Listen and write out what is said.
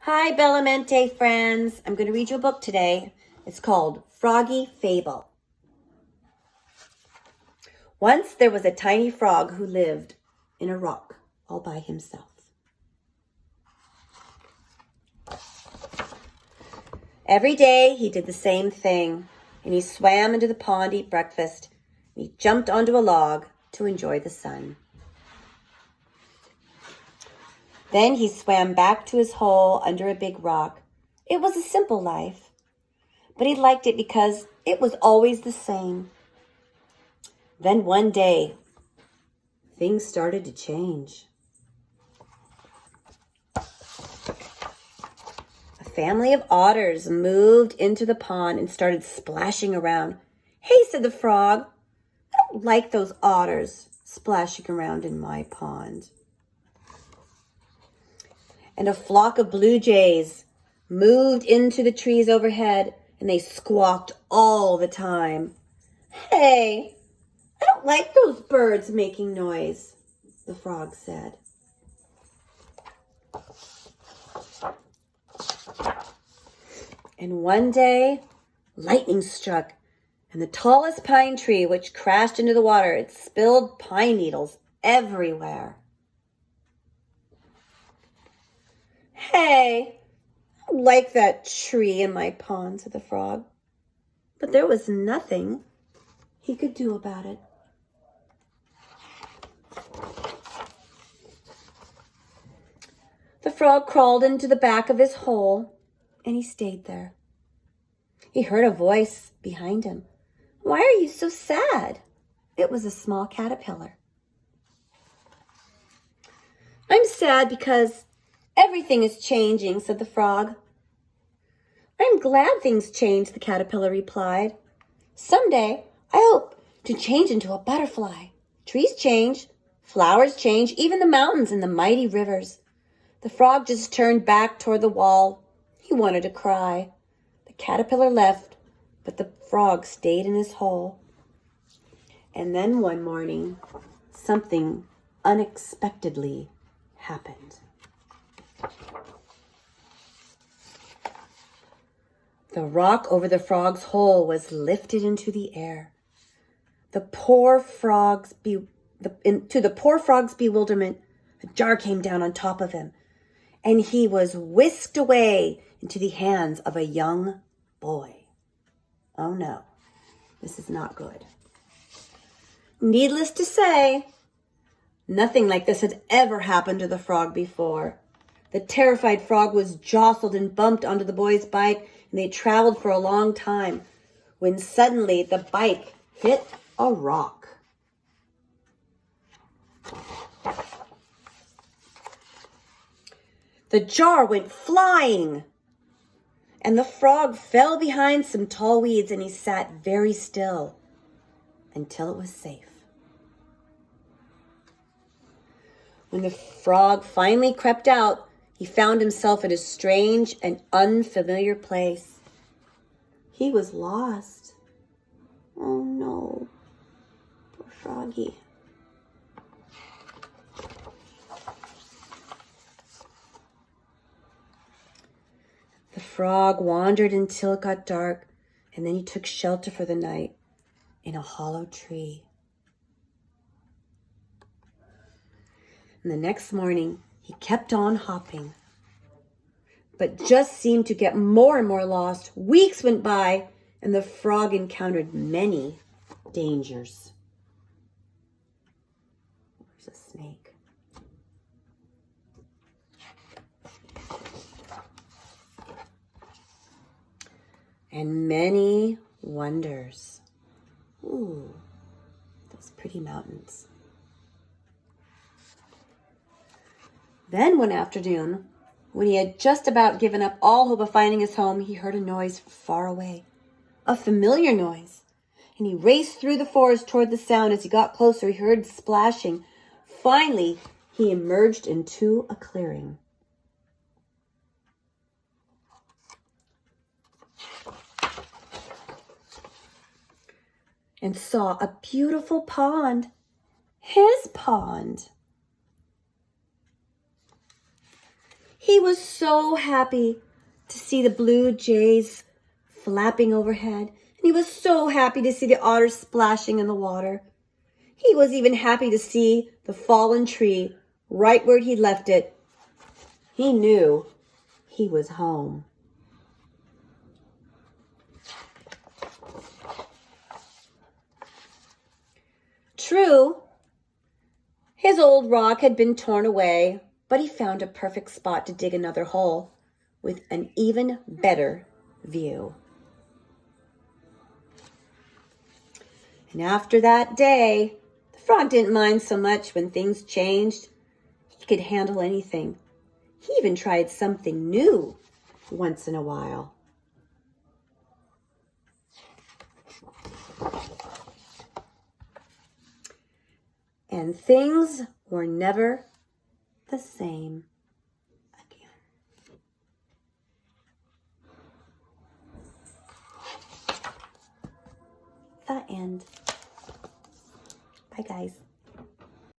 Hi, Bellamente friends. I'm going to read you a book today. It's called Froggy Fable. Once there was a tiny frog who lived in a rock all by himself. Every day he did the same thing, and he swam into the pond to eat breakfast, and he jumped onto a log to enjoy the sun. Then he swam back to his hole under a big rock. It was a simple life, but he liked it because it was always the same. Then one day, things started to change. A family of otters moved into the pond and started splashing around. "Hey," said the frog, "I don't like those otters splashing around in my pond." And a flock of blue jays moved into the trees overhead, and they squawked all the time. "Hey, I don't like those birds making noise," the frog said. And one day, lightning struck, and the tallest pine tree, which crashed into the water, it spilled pine needles everywhere. "Hey, I don't like that tree in my pond," said the frog. But there was nothing he could do about it. The frog crawled into the back of his hole, and he stayed there. He heard a voice behind him. "Why are you so sad?" It was a small caterpillar. "I'm sad because everything is changing," said the frog. "I'm glad things change," the caterpillar replied. "Someday I hope to change into a butterfly. Trees change, flowers change, even the mountains and the mighty rivers." The frog just turned back toward the wall. He wanted to cry. The caterpillar left, but the frog stayed in his hole. And then one morning, something unexpectedly happened. The rock over the frog's hole was lifted into the air. To the poor frog's bewilderment, a jar came down on top of him, and he was whisked away into the hands of a young boy. Oh no, this is not good. Needless to say, nothing like this had ever happened to the frog before. The terrified frog was jostled and bumped onto the boy's bike, and they traveled for a long time when suddenly the bike hit a rock. The jar went flying, and the frog fell behind some tall weeds, and he sat very still until it was safe. When the frog finally crept out, he found himself in a strange and unfamiliar place. He was lost. Oh no, poor Froggy. The frog wandered until it got dark, and then he took shelter for the night in a hollow tree. And the next morning, he kept on hopping, but just seemed to get more and more lost. Weeks went by, and the frog encountered many dangers. There's a snake. And many wonders. Ooh, those pretty mountains. Then one afternoon, when he had just about given up all hope of finding his home, he heard a noise far away, a familiar noise, and he raced through the forest toward the sound. As he got closer, he heard splashing. Finally, he emerged into a clearing. And saw a beautiful pond, his pond. He He was so happy to see the blue jays flapping overhead, and he was so happy to see the otters splashing in the water. He was even happy to see the fallen tree right where he'd left it. He knew he was home. True, his old rock had been torn away, but he found a perfect spot to dig another hole with an even better view. And after that day, the frog didn't mind so much when things changed. He could handle anything. He even tried something new once in a while. And things were never the same again. The end. Bye, guys.